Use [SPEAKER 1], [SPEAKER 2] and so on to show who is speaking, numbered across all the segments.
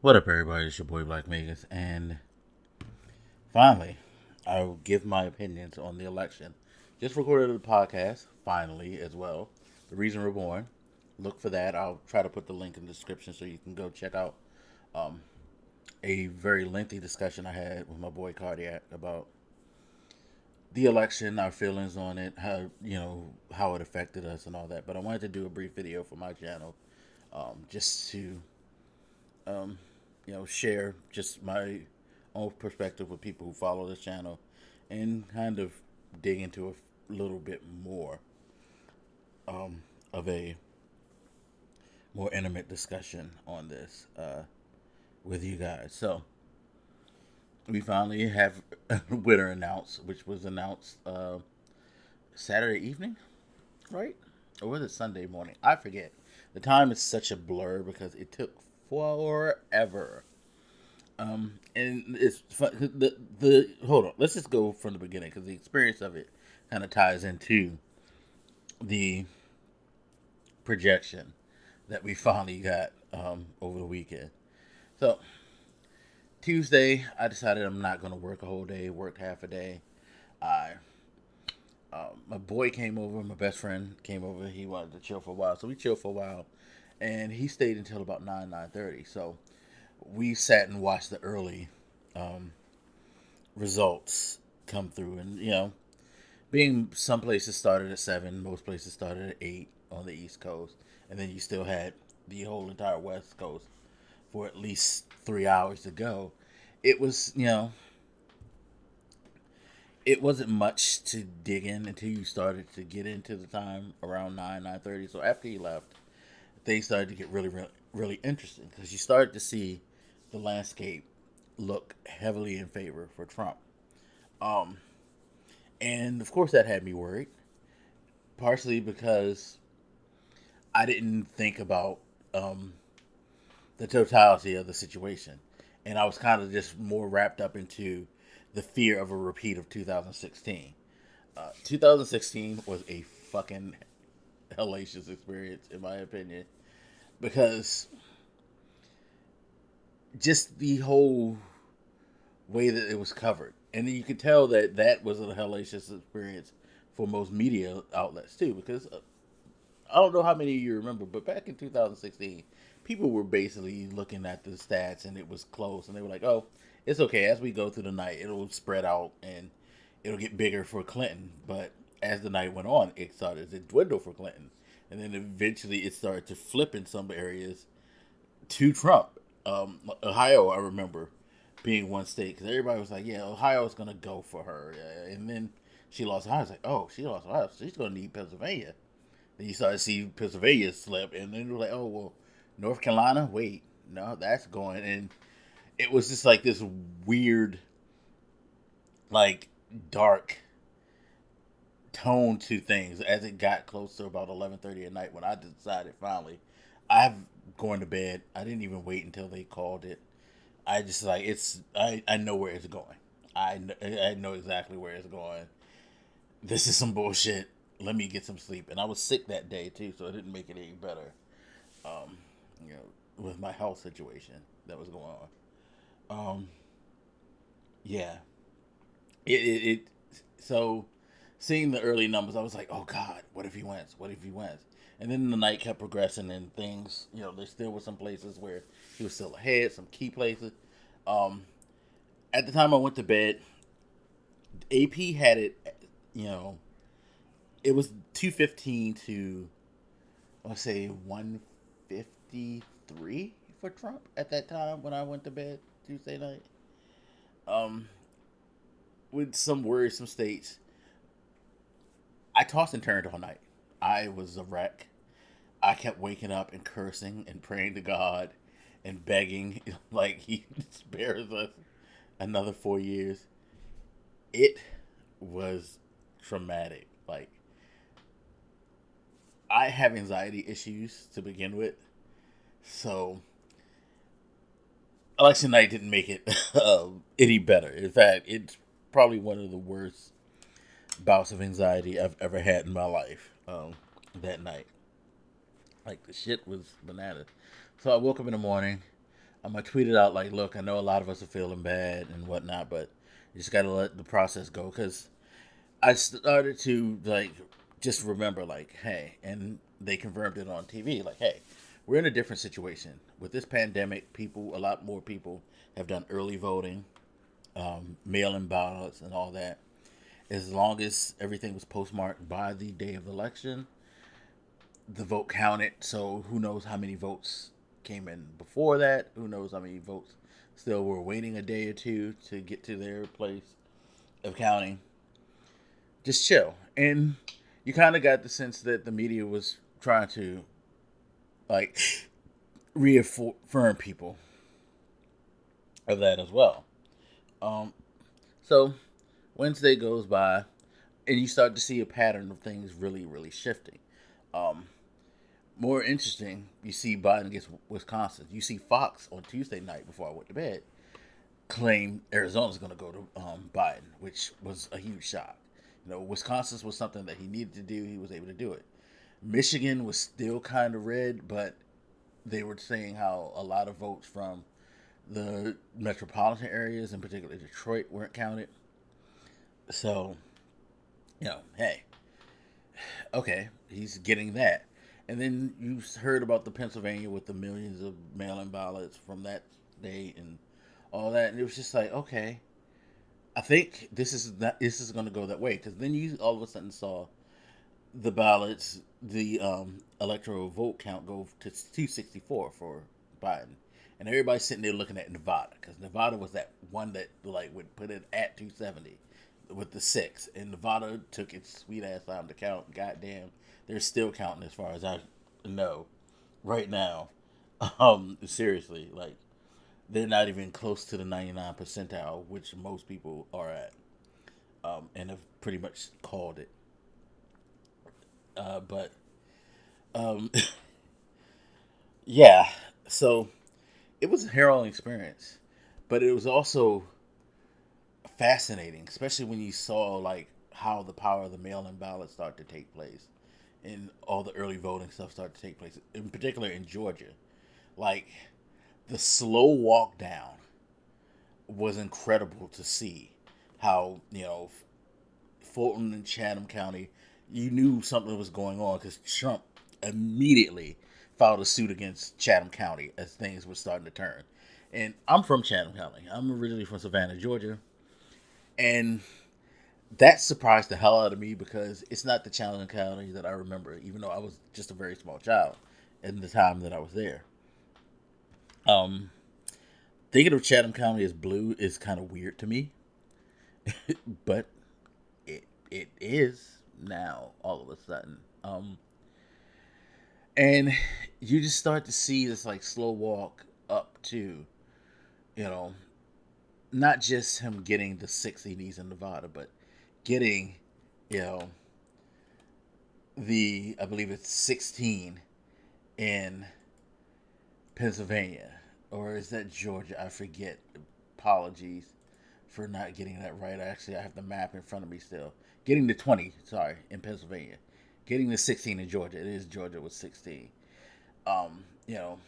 [SPEAKER 1] What up, everybody? It's your boy Black Vegas, and finally, I'll give my opinions on the election. Just recorded a podcast, finally, as well. The Reason We're Born. Look for that. I'll try to put the link in the description so you can go check out um, a very lengthy discussion I had with my boy Cardiac about the election, our feelings on it, how it affected us, and all that. But I wanted to do a brief video for my channel, just to um, share just my own perspective with people who follow this channel and kind of dig into a little bit more of a more intimate discussion on this with you guys. So, we finally have a winner announced, which was announced Saturday evening, right? Or was it Sunday morning? I forget. The time is such a blur because it took forever. And it's fun. The hold on. Let's just go from the beginning because the experience of it kind of ties into the projection that we finally got over the weekend. So Tuesday, I decided I'm not going to work a whole day. Worked half a day. I My boy came over. My best friend came over. He wanted to chill for a while, so we chilled for a while, and he stayed until about 9:30. So we sat and watched the early um, results come through, and being some places started at 7, most places started at 8 on the East Coast, and then you still had the whole entire West Coast for at least 3 hours to go. It was, it wasn't much to dig in until you started to get into the time around 9:30. So after he left, things started to get really, really, really interesting because you started to see the landscape look heavily in favor for Trump. Um, and of course, that had me worried, partially because I didn't think about um, the totality of the situation. And I was kind of just more wrapped up into the fear of a repeat of 2016. 2016 was a fucking hellacious experience, in my opinion, because just the whole way that it was covered. And you could tell that that was a hellacious experience for most media outlets, too, because I don't know how many of you remember, but back in 2016, people were basically looking at the stats and it was close, and they were like, "Oh, it's okay. As we go through the night, it'll spread out and it'll get bigger for Clinton." But as the night went on, it started to dwindle for Clinton, and then eventually it started to flip in some areas to Trump. Ohio, I remember being one state because everybody was like, "Yeah, Ohio's gonna go for her," and then she lost Ohio. I was like, "Oh, she lost Ohio. So she's gonna need Pennsylvania." Then you started to see Pennsylvania slip, and then you were like, "Oh well, North Carolina. Wait, no, that's going." And it was just like this weird, like dark tone to things as it got close to about 11:30 at night when I decided finally I'm going to bed. I didn't even wait until they called it. I just like it's I know where it's going. I know exactly where it's going. This is some bullshit. Let me get some sleep. And I was sick that day too, so it didn't make it any better. Um, with my health situation that was going on. Yeah. It so seeing the early numbers, I was like, oh God, what if he wins? What if he wins? And then the night kept progressing, and things, there still were some places where he was still ahead, some key places. Um, at the time I went to bed, AP had it, you know, it was 215 to, let's say, 153 for Trump at that time when I went to bed Tuesday night. Um, with some worrisome states, I tossed and turned all night. I was a wreck. I kept waking up and cursing and praying to God and begging, like, He spares us another 4 years. It was traumatic. Like, I have anxiety issues to begin with, so election night didn't make it any better. In fact, it's probably one of the worst bouts of anxiety I've ever had in my life. That night, like the shit was bananas. So I woke up in the morning. I tweeted out like, look, I know a lot of us are feeling bad and whatnot, but you just gotta let the process go. Because I started to like just remember like, hey, and they confirmed it on TV, like, hey, we're in a different situation with this pandemic. A lot more people have done early voting, mail-in ballots, and all that. As long as everything was postmarked by the day of the election, the vote counted. So who knows how many votes came in before that? Who knows how many votes still were waiting a day or two to get to their place of counting? Just chill. And you kind of got the sense that the media was trying to like reaffirm people of that as well. Um, so Wednesday goes by, and you start to see a pattern of things really, really shifting. Um, More interesting, you see Biden gets Wisconsin. You see Fox on Tuesday night before I went to bed claim Arizona's going to go to Biden, which was a huge shock. Wisconsin was something that he needed to do. He was able to do it. Michigan was still kind of red, but they were saying how a lot of votes from the metropolitan areas, in particular Detroit, weren't counted. So, hey, okay, he's getting that. And then you heard about the Pennsylvania with the millions of mail-in ballots from that day and all that, and it was just like, okay, I think this is going to go that way, because then you all of a sudden saw the ballots, the electoral vote count go to 264 for Biden, and everybody's sitting there looking at Nevada, because Nevada was that one that like would put it at 270 with the six, and Nevada took its sweet ass time to count. Goddamn, they're still counting as far as I know right now. Seriously, like they're not even close to the 99 percentile, which most people are at, and have pretty much called it. But um, yeah, so it was a harrowing experience, but it was also fascinating, especially when you saw like how the power of the mail-in ballot started to take place, and all the early voting stuff started to take place, in particular in Georgia. Like the slow walk down was incredible to see. How Fulton and Chatham County, you knew something was going on because Trump immediately filed a suit against Chatham County as things were starting to turn. And I'm from Chatham County. I'm originally from Savannah, Georgia, and that surprised the hell out of me because it's not the Chatham County that I remember, even though I was just a very small child in the time that I was there. Um, Thinking of Chatham County as blue is kind of weird to me, but it is now all of a sudden. And you just start to see this like slow walk up to, you know, not just him getting the six he needs in Nevada, but getting, you know, the I believe it's 16 in Pennsylvania, or is that Georgia? I forget. Apologies for not getting that right. Actually, I have the map in front of me still. Getting the 20, sorry, in Pennsylvania. Getting the 16 in Georgia. It is Georgia with 16. Um, you know,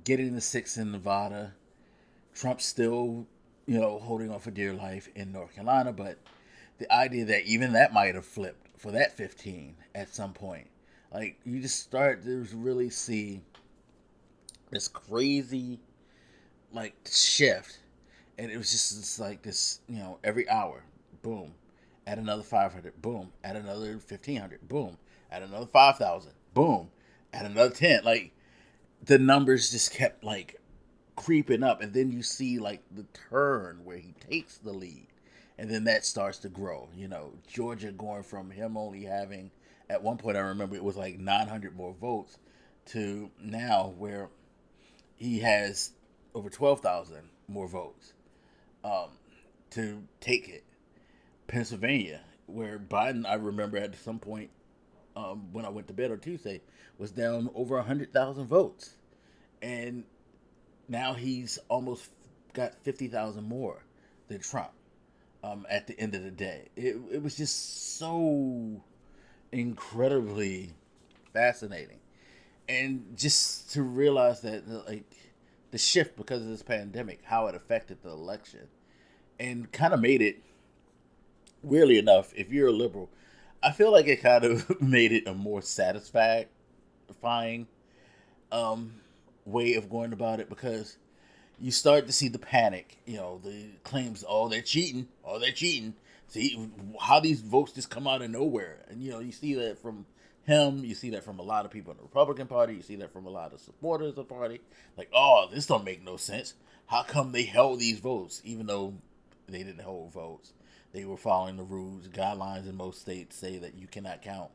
[SPEAKER 1] Getting the six in Nevada. Trump's still, holding on for dear life in North Carolina, but the idea that even that might have flipped for that 15 at some point. Like, you just start to really see this crazy, like, shift. And it was just like this, every hour, boom, add another 500, boom, add another 1,500, boom, add another 5,000, boom, add another 10. Like, the numbers just kept, like, creeping up. And then you see, like, the turn where he takes the lead. And then that starts to grow. Georgia going from him only having, at one point I remember it was like 900 more votes, to now where he has over 12,000 more votes um, to take it. Pennsylvania, where Biden, I remember at some point when I went to bed on Tuesday, was down over 100,000 votes. And now he's almost got 50,000 more than Trump at the end of the day. It was just so incredibly fascinating. And just to realize that, like, the shift because of this pandemic, how it affected the election, and kind of made it, weirdly enough, if you're a liberal, I feel like it kind of made it a more satisfying um, way of going about it, because you start to see the panic, the claims, oh, they're cheating, oh, they're cheating. See how these votes just come out of nowhere. And, you see that from him. You see that from a lot of people in the Republican Party. You see that from a lot of supporters of the party. Like, oh, this don't make no sense. How come they held these votes, even though they didn't hold votes? They were following the rules. Guidelines in most states say that you cannot count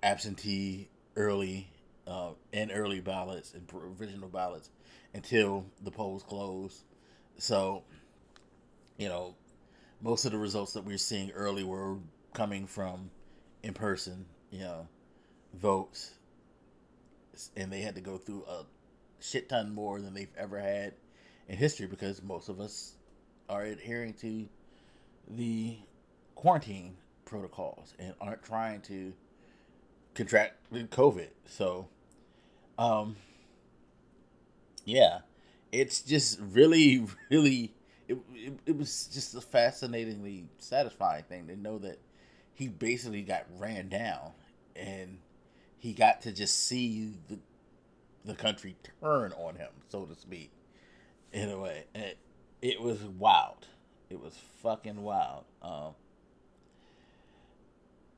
[SPEAKER 1] absentee, early, and early ballots and provisional ballots until the polls close. So, you know, most of the results that we're seeing early were coming from in person, votes, and they had to go through a shit ton more than they've ever had in history, because most of us are adhering to the quarantine protocols and aren't trying to contract COVID. So, um, yeah, it's just really, really, it was just a fascinatingly satisfying thing to know that he basically got ran down, and he got to just see the country turn on him, so to speak, in a way. And it was wild. It was fucking wild.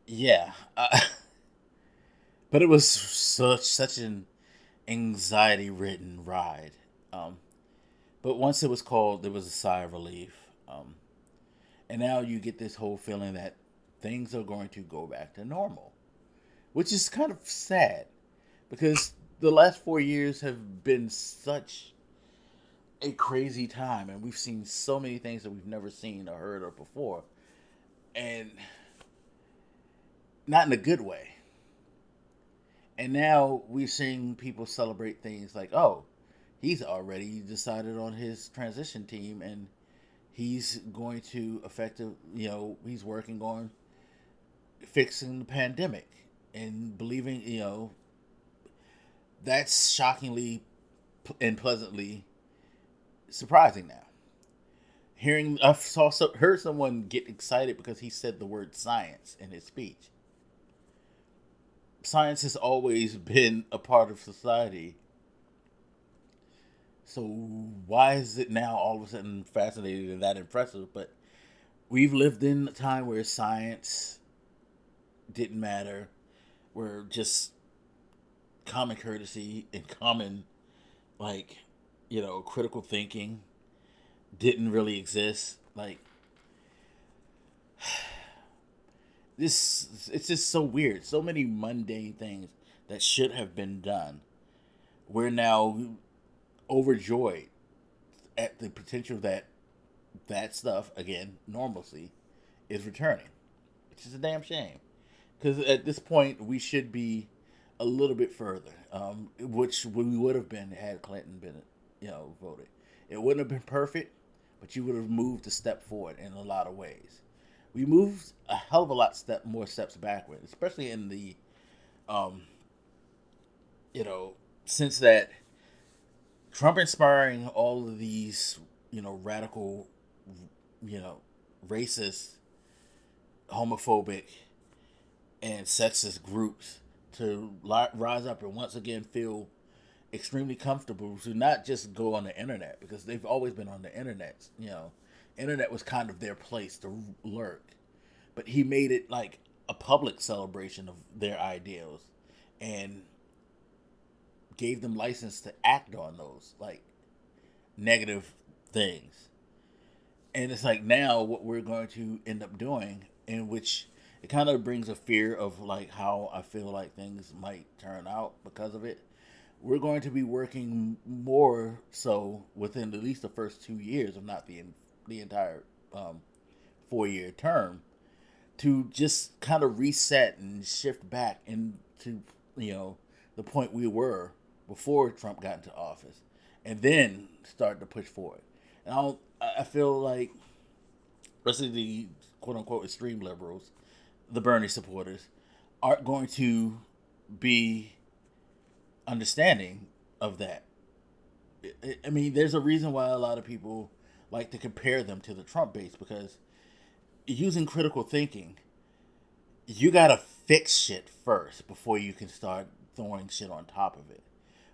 [SPEAKER 1] Yeah, but it was such an anxiety ridden ride. Um, but once it was called, there was a sigh of relief. And now you get this whole feeling that things are going to go back to normal, which is kind of sad, because the last 4 years have been such a crazy time, and we've seen so many things that we've never seen or heard of before, and not in a good way. And now we're seeing people celebrate things like, oh, he's already decided on his transition team, and he's going to effective, he's working on fixing the pandemic, and believing, that's shockingly and pleasantly surprising now. Heard someone get excited because he said the word science in his speech. Science has always been a part of society. So why is it now all of a sudden fascinating and that impressive? But we've lived in a time where science didn't matter, where just common courtesy and common, like, critical thinking didn't really exist. Like, it's just so weird. So many mundane things that should have been done, we're now overjoyed at the potential that stuff, again, normalcy, is returning, which is a damn shame, because at this point we should be a little bit further, which we would have been had Clinton been, voted. It wouldn't have been perfect, but you would have moved a step forward in a lot of ways. We moved a hell of a lot more steps backward, especially in the, um, since that Trump inspiring all of these, radical, racist, homophobic, and sexist groups to rise up and once again feel extremely comfortable to not just go on the internet, because they've always been on the internet. Internet was kind of their place to lurk, but he made it like a public celebration of their ideals, and gave them license to act on those like negative things. And it's like now what we're going to end up doing, in which it kind of brings a fear of like how I feel like things might turn out because of it. We're going to be working more so within at least the first 2 years, if not the entire 4 year term, to just kind of reset and shift back into the point we were before Trump got into office, and then start to push forward. And I feel like, especially the quote unquote extreme liberals, the Bernie supporters, aren't going to be understanding of that, I mean, there's a reason why a lot of people like to compare them to the Trump base because using critical thinking, you gotta fix shit first before you can start throwing shit on top of it.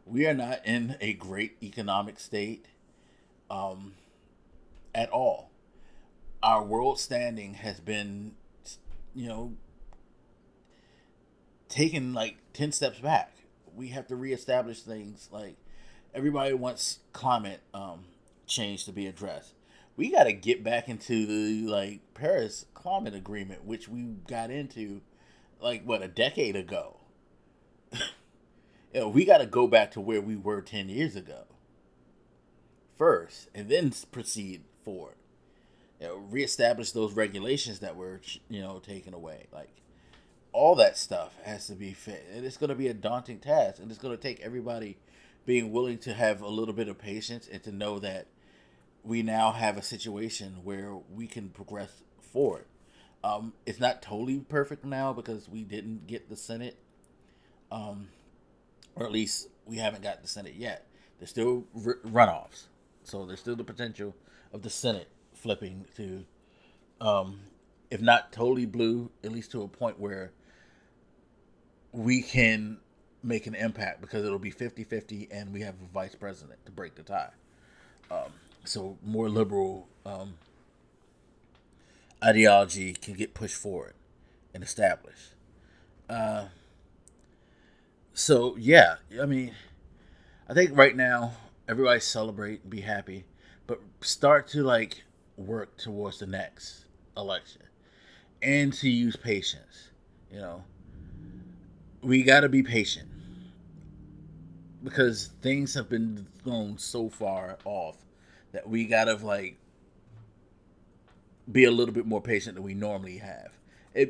[SPEAKER 1] We are not in a great economic state um, at all. Our world standing has been, you know, taken like 10 steps back. We have to reestablish things like everybody wants climate change to be addressed. We got to get back into the like Paris climate agreement, which we got into like what a decade ago. We got to go back to where we were 10 years ago first, and then proceed forward. Reestablish those regulations that were taken away. Like all that stuff has to be fit, and it's going to be a daunting task, and it's going to take everybody being willing to have a little bit of patience and to know that we now have a situation where we can progress forward. It's not totally perfect now because we didn't get the Senate, um, or at least we haven't got the Senate yet. There's still runoffs, so there's still the potential of the Senate flipping to, um, if not totally blue, at least to a point where we can make an impact because it'll be 50-50 and we have a vice president to break the tie. Um, so more liberal ideology can get pushed forward and established. Uh, so yeah, I mean, I think right now everybody celebrate and be happy, but start to like work towards the next election and to use patience. You know, we got to be patient because things have been thrown so far off that we got to like be a little bit more patient than we normally have.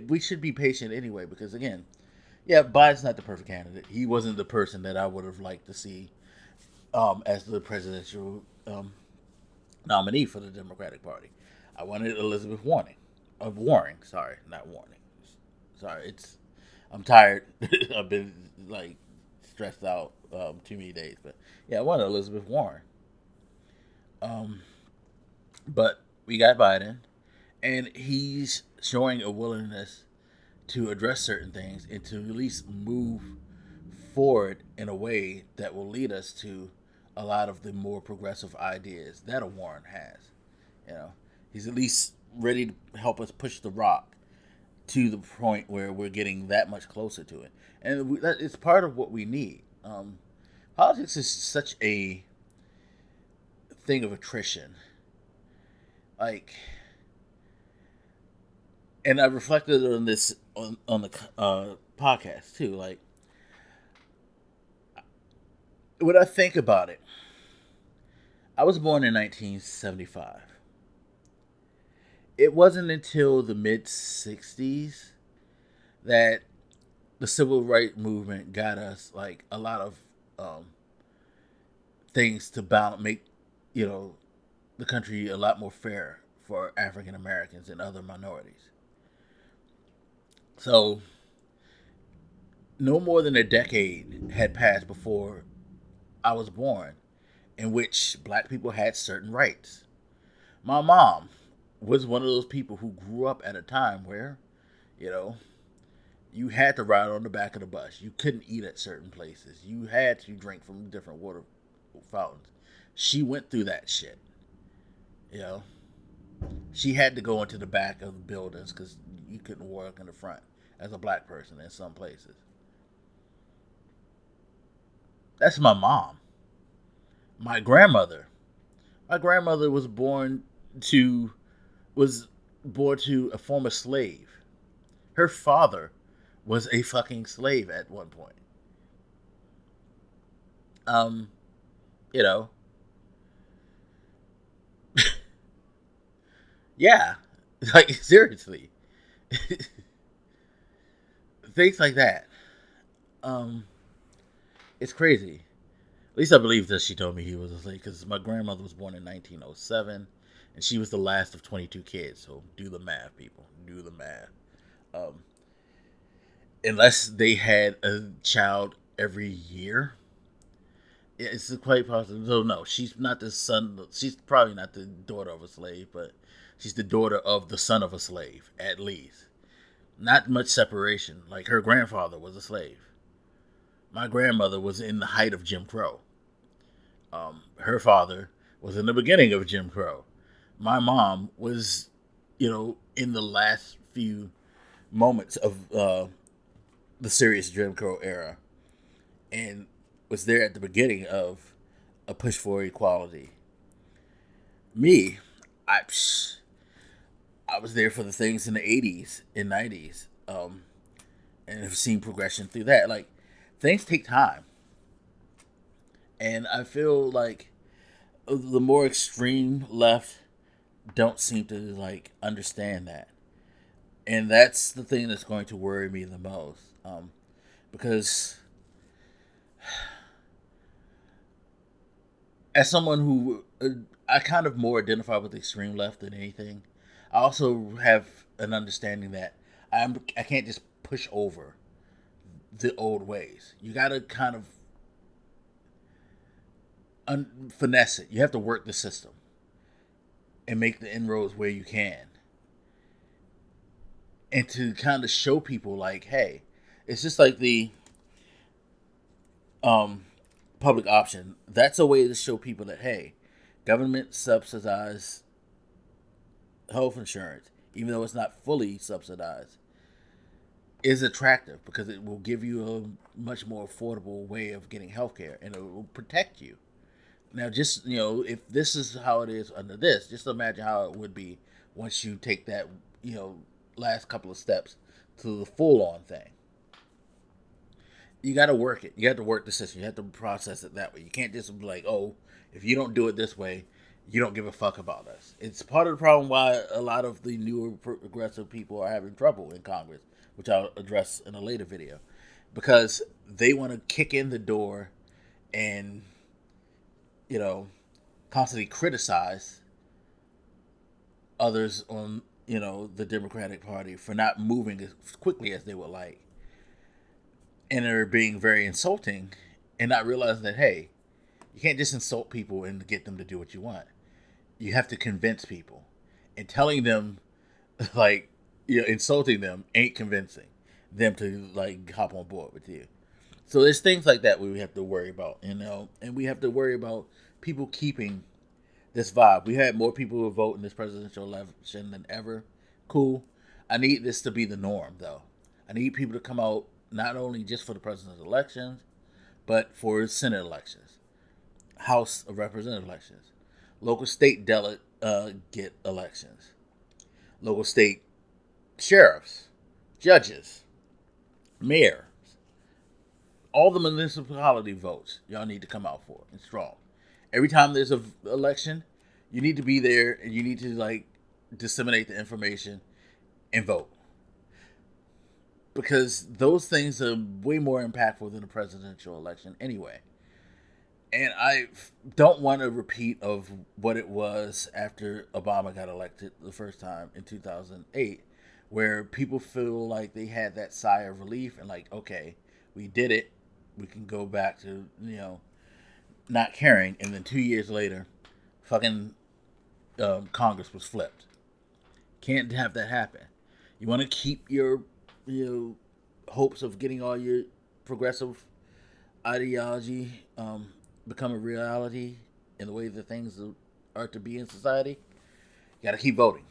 [SPEAKER 1] We should be patient anyway because again, yeah, Biden's not the perfect candidate. He wasn't the person that I would have liked to see as the presidential nominee for the Democratic Party. I wanted Elizabeth Warren. Sorry, not Warning. Sorry, I'm tired. I've been like stressed out too many days, but yeah, I wanted Elizabeth Warren. Um, but we got Biden, and he's showing a willingness to address certain things and to at least move forward in a way that will lead us to a lot of the more progressive ideas that a Warren has. You know, he's at least ready to help us push the rock to the point where we're getting that much closer to it, and that it's part of what we need. Politics is such a thing of attrition, like, and I reflected on this on the podcast too. Like, when I think about it, I was born in 1975. It wasn't until the mid 60s that the civil rights movement got us like a lot of um, things to balance, make you know the country a lot more fair for African Americans and other minorities. So no more than a decade had passed before I was born, in which black people had certain rights. My mom was one of those people who grew up at a time where, you know, you had to ride on the back of the bus. You couldn't eat at certain places. You had to drink from different water fountains. She went through that shit. You know, she had to go into the back of the buildings because you couldn't walk in the front as a black person in some places. That's my mom. My grandmother. My grandmother to was born to a former slave. Her father was a fucking slave at one point. Um, you know, yeah, like seriously, things like that. Um, it's crazy. At least I believe that she told me he was a slave because my grandmother was born in 1907, and she was the last of 22 kids. So do the math, people. Do the math. Um, unless they had a child every year, Yeah, it's quite possible. So no, she's not the son. She's probably not the daughter of a slave, but she's the daughter of the son of a slave, at least. Not much separation. Like her grandfather was a slave. My grandmother was in the height of Jim Crow. Her father was in the beginning of Jim Crow. My mom was, in the last few moments of the serious Jim Crow era, and was there at the beginning of a push for equality. Me, I I was there for the things in the '80s and '90s, and have seen progression through that. Like things take time, and I feel like the more extreme left don't seem to like understand that, and that's the thing that's going to worry me the most, because as someone who I kind of more identify with the extreme left than anything, I also have an understanding that I can't just push over the old ways. You got to kind of finesse it. You have to work the system and make the inroads where you can, and to kind of show people like, hey, it's just like the um, public option. That's a way to show people that hey, government subsidized health insurance, even though it's not fully subsidized, is attractive because it will give you a much more affordable way of getting healthcare, and it will protect you. Now, just if this is how it is under this, just imagine how it would be once you take that last couple of steps to the full on thing. You got to work it. You have to work the system. You have to process it that way. You can't just be like, oh, if you don't do it this way, you don't give a fuck about us. It's part of the problem why a lot of the newer progressive people are having trouble in Congress, which I'll address in a later video, because they want to kick in the door and you know constantly criticize others on the Democratic Party for not moving as quickly as they would like, and they're being very insulting and not realizing that hey, you can't just insult people and get them to do what you want. You have to convince people, and telling them like insulting them ain't convincing them to like hop on board with you. So there's things like that we have to worry about, and we have to worry about people keeping this vibe. We had more people who vote in this presidential election than ever. Cool. I need this to be the norm, though. I need people to come out not only just for the president's elections, but for Senate elections, House of Representative elections, local state delegate get elections, local state sheriffs, judges, mayors, all the municipality votes. Y'all need to come out for and strong. Every time there's a election, you need to be there and you need to like disseminate the information and vote, because those things are way more impactful than a presidential election anyway. And I don't want a repeat of what it was after Obama got elected the first time in 2008, where people feel like they had that sigh of relief and like, okay, we did it. We can go back to, not caring. And then 2 years later, fucking Congress was flipped. Can't have that happen. You want to keep your, hopes of getting all your progressive ideology become a reality in the way that things are to be in society. You got to keep voting.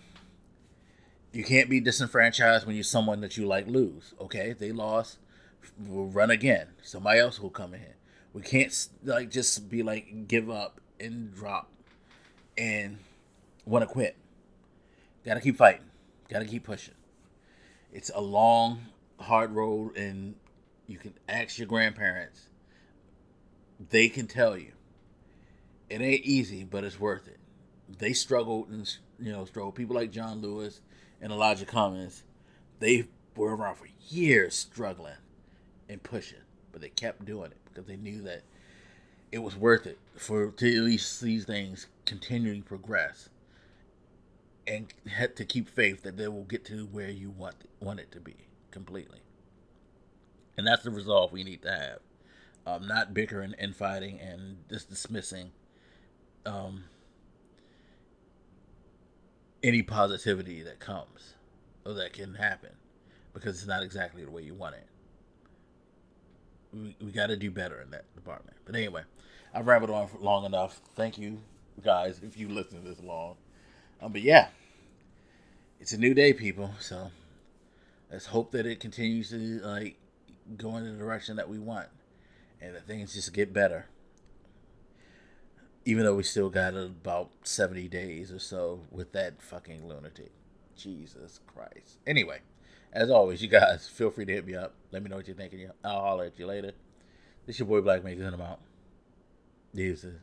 [SPEAKER 1] You can't be disenfranchised when you're someone that you like lose. Okay, they lost, we'll run again. Somebody else will come in. We can't like just be like give up and drop and want to quit. Got to keep fighting. Got to keep pushing. It's a long, hard road, and you can ask your grandparents. They can tell you it ain't easy, but it's worth it. They struggled and struggled. People like John Lewis and Elijah Cummings, they were around for years struggling and pushing, but they kept doing it because they knew that it was worth it for to at least see things continuing to progress, and had to keep faith that they will get to where you want it to be completely. And that's the resolve we need to have. not bickering and fighting and just dismissing um, any positivity that comes or that can happen because it's not exactly the way you want it. We got to do better in that department. But anyway, I've rambled on for long enough. Thank you, guys, if you listen this long. But yeah, it's a new day, people. So let's hope that it continues to like go in the direction that we want, and that things just get better. Even though we still got about 70 days or so with that fucking lunatic. Jesus Christ. Anyway, as always, you guys feel free to hit me up. Let me know what you're thinking. I'll holler at you later. This your boy Blak making them out. Deuces.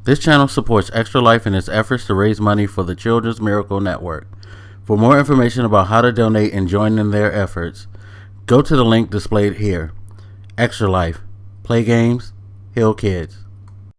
[SPEAKER 1] This channel supports Extra Life in its efforts to raise money for the Children's Miracle Network. For more information about how to donate and join in their efforts, go to the link displayed here. Extra Life. Play games, heal kids.